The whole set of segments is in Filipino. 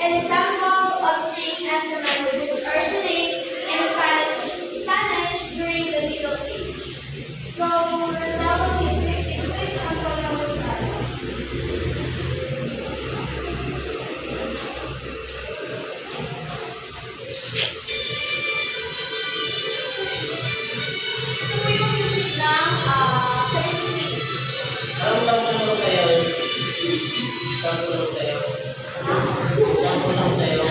Ensemble of singing instruments which originate in Spanish during the Middle Ages. So, Ronaldo music includes Antonio Gonzalo. Ito po yung music ng Celine Dion. Anong sample lang sa'yo? Sample lang sa'yo? Sample lang sa'yo?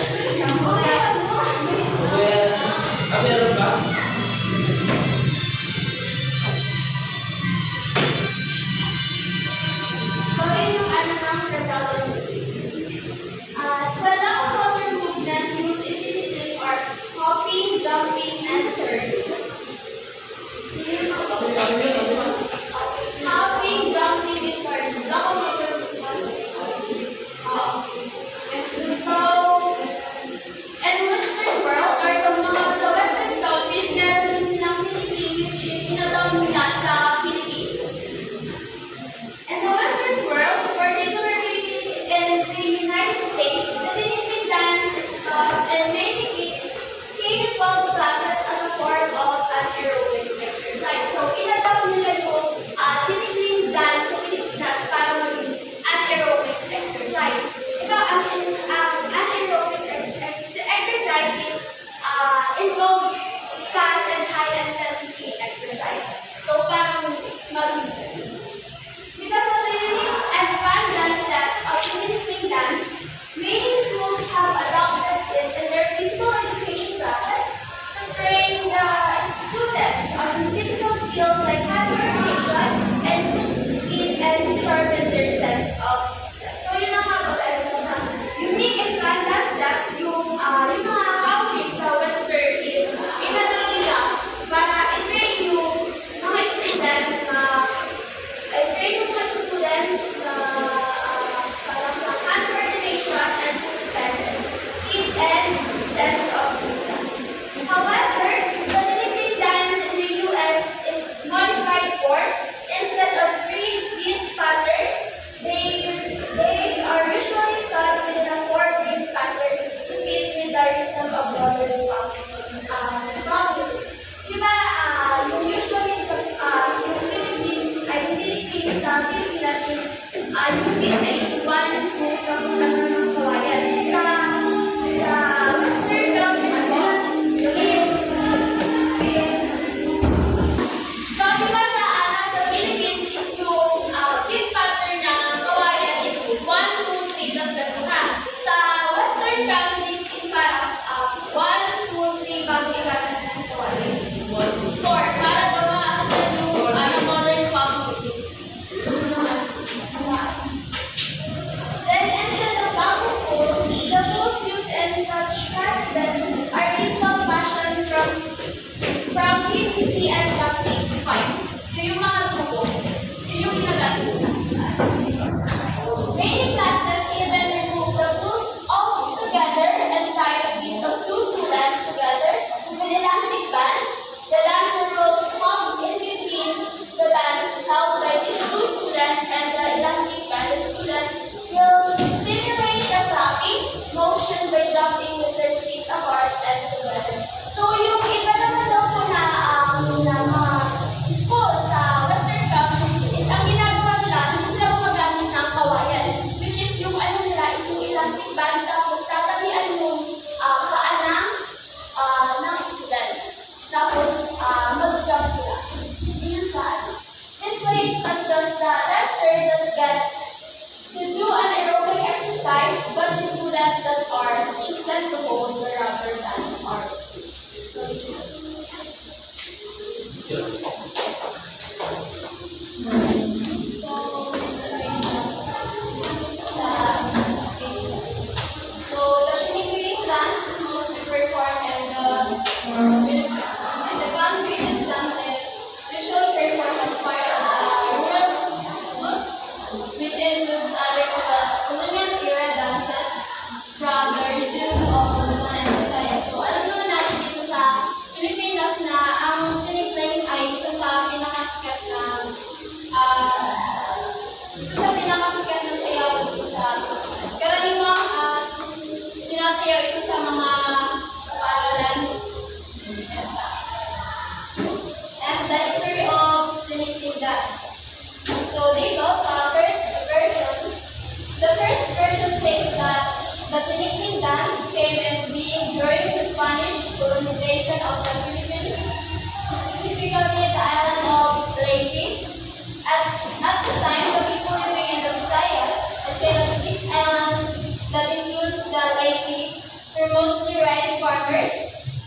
farmers,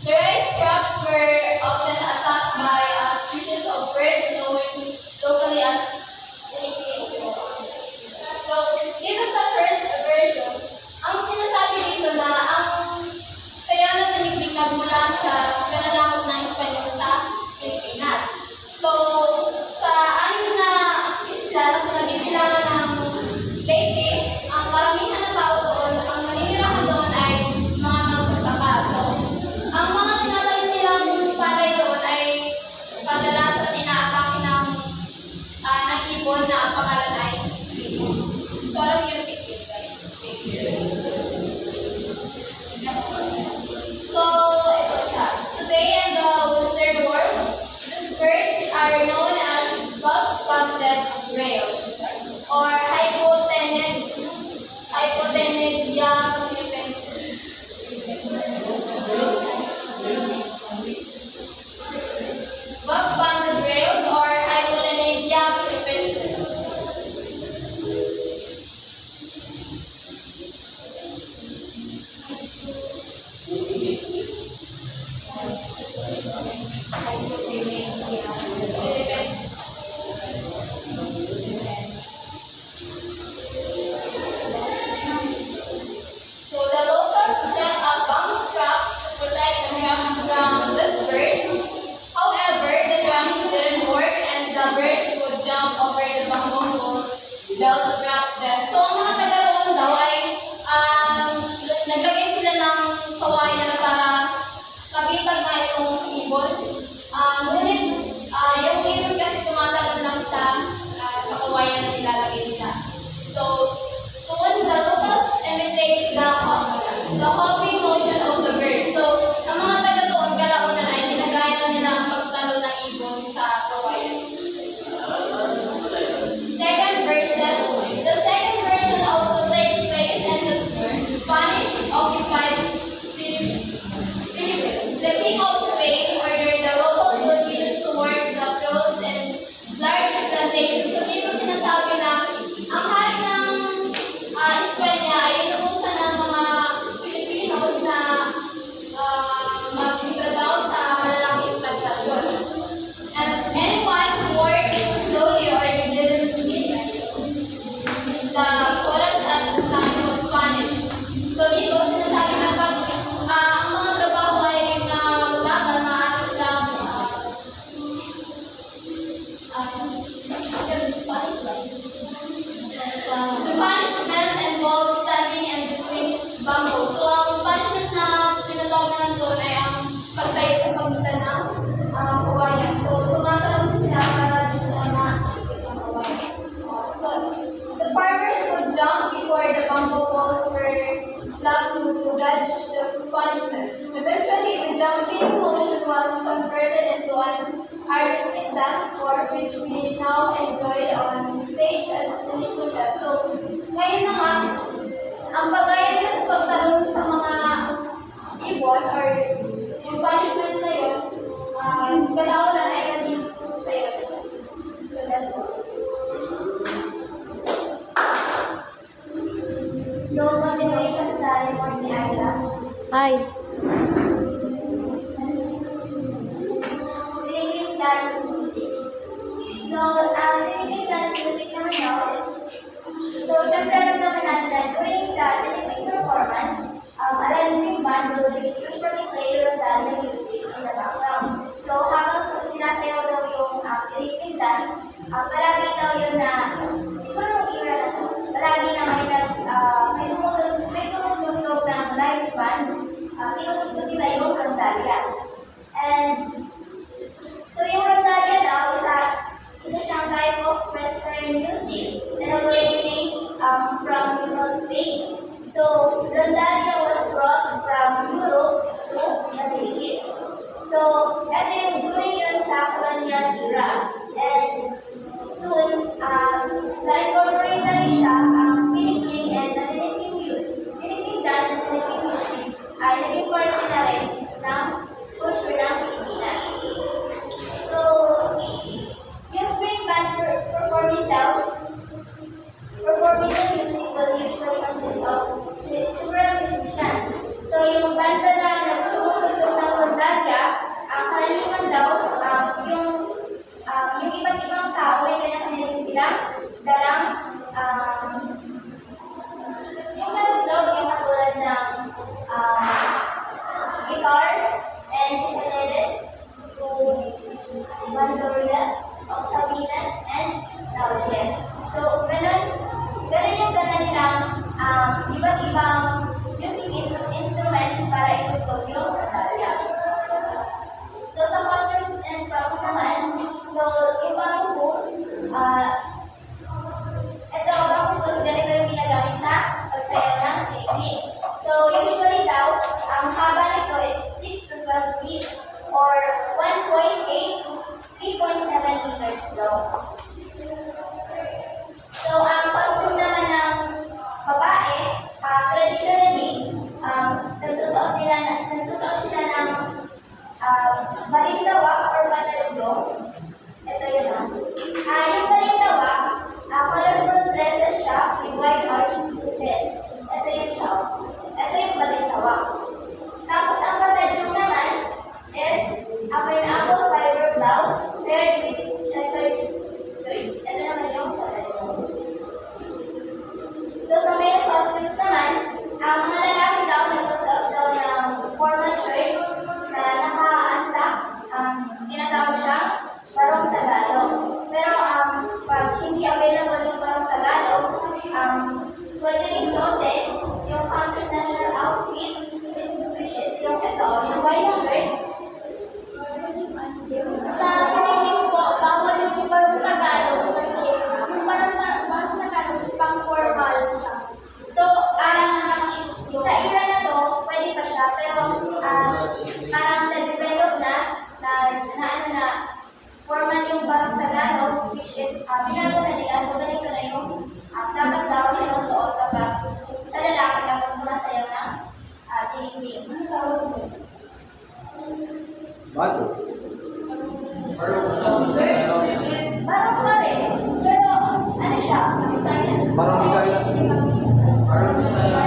the rice crops were often attacked by a species of bird known locally as tinikling. So, dito sa first version, ang sinasabi dito na ang sayaw na tinikling nagmula sa pananakot ng Espanyol sa Pilipinas. So, sa anim na isla na nabibilangan ng Leyte, ang karamihan na tao doon, ang naninirahan doon ay mga magsasaka. So, ang mga tinatanim nilang palay doon ay kadalasan inaatake ng ibon na ang pangalan ay ibon. So, alam niyo yung tiktik, guys. So, ito siya. Today in the Western world, these birds are known as buff-banded rails or Hypotenidea philippensis. Buff-banded rails or Hypotenidea philippensis. So the locals set up bamboo traps to protect the crops from these birds. However, the traps didn't work and the birds would jump over the bamboo poles built to trap them. So ang mga taga roon daw ay naglagay sila ng kawayan para kabitag na itong ibon. Ngunit yung ibon kasi tumatalon lang sa kawayan na nilalagay nila. So soon the locals imitate the hopping motion of the bird. So ang mga taga doon kalaunan ay ginagaya na nila ang pagtalon ng ibon sa kawayan. The second version also takes place in the Spanish-occupied Philippines. The King of Spain ordered the local Filipinos to work the fields in large plantations. So dito sinasabi na ang hari ng Espanya ay inutusan ng mga Filipinos na magtrabaho sa malalaking plantasyon. And anyone who worked slowly or didn't meet the quotas at the time was punished. So dito sinasabi na pag ang mga trabaho ay mabagal, maaari silang the punishment involves standing in between bamboo. So ang punishment na tinatawag na doon ay ang pagtayo sa pagitan ng kawayan. So tumatalon sila para di sila makikita ang kawayan. So the farmers would jump before the bamboo poles were slapped to dodge the punishment. Eventually, the jumping motion was converted into an artistic dance form which we now enjoy on stage as tinikling dance. So ngayon na nga, ang pagaya nila sa pagtalon sa mga ibon or yung punishment na yun, kalaunan ay naging sayo na siya. So that's all. So, continuation sa report ni Ayla. Hi. Tinikling dance music. So, tinikling dance music naman daw is, so, syempre alam naman natin na during the tinikling performance, a live stream band will usually play the music in the background. So, habang sinasayaw daw yung tinikling dance, palagi daw yun na, siguro yung era na to, palagi na may tumutugtog ng live band, tinutugtog nila yung rondalia. And, so yung rondalia daw, isa siyang type of Western music that originates from Spain. So, rondalia was brought from Europe balintawak or bataludong. Ito yun yung balintawak, colorful dresses siya with white or dress. Ito yung siya. Ito yung balintawak. Tapos ang batadyong naman is a pineapple fiber blouse paired with checkered skirts. Ito naman yung batadyong. So sa male costumes naman, ang mga lalaki daw nagsusuot daw ng formal shirt na naka-unlock, tinatawag siyang barong Tagalog. Pero pag hindi available yung barong Tagalog, pwede rin suotin yung country's national outfit, which is yung ito, yung white shirt. Sa kanilang po, bawal yung barong Tagalog kasi yung barong Tagalog is pang formal siya. So, sa era na to, pwede pa siya, pero parang na-develop na formal yung barong Tagalog, which is, binago na nila, so ganito na yung dapat daw sinusuot kapag sa lalaki kapag sumasayaw ng tiling-tiling. Ano tawag mo? Bago. Barong pa rin, pero ano siya? Bisaya. Barong Bisaya. Barong Bisaya.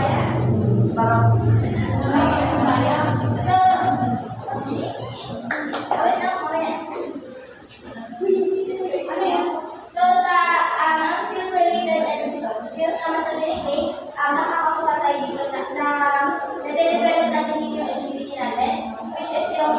Barong Bisaya. So, wait lang, mamaya. Ano yun? So, sa mga skill-related and skills naman sa dinikling, nakakakuha tayo dito na na-develop natin dito yung agility natin, which is yung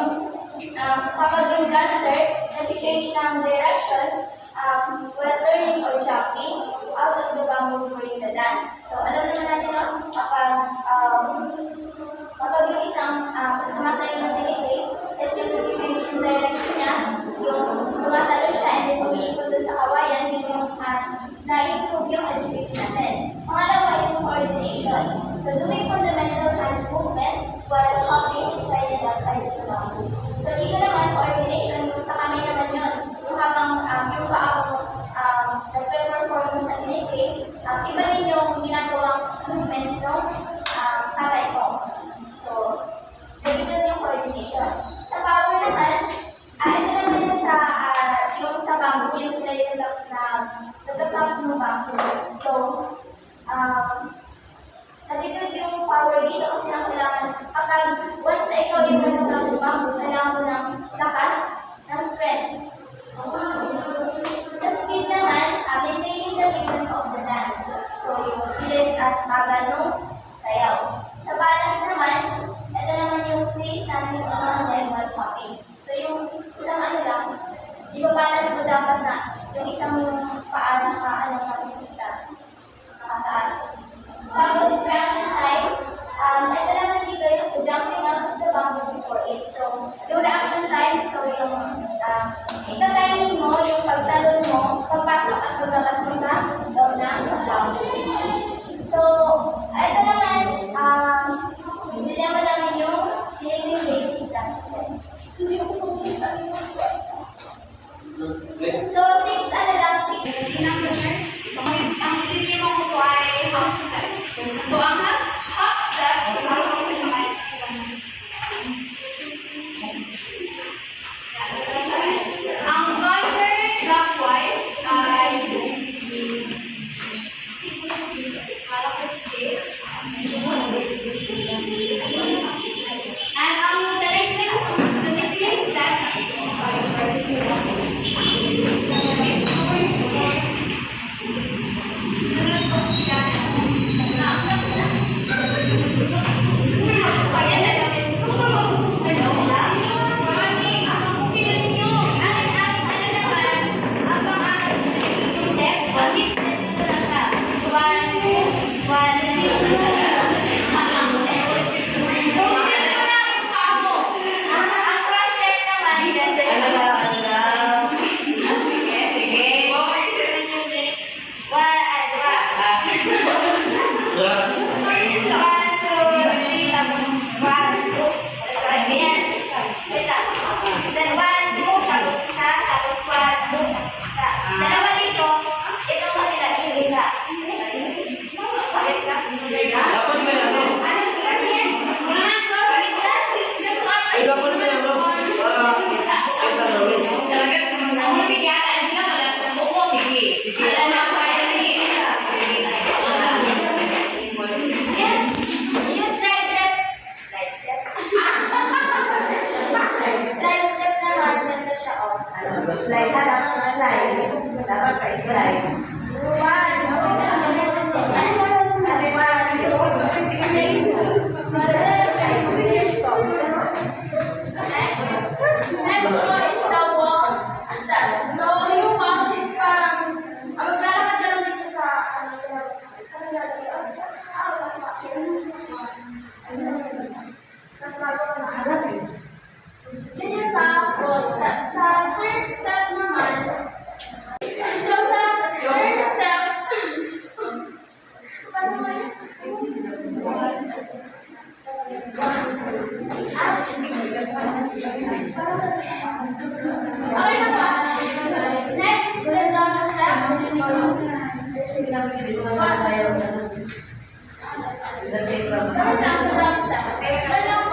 Darna, sa Darmstadt. Darna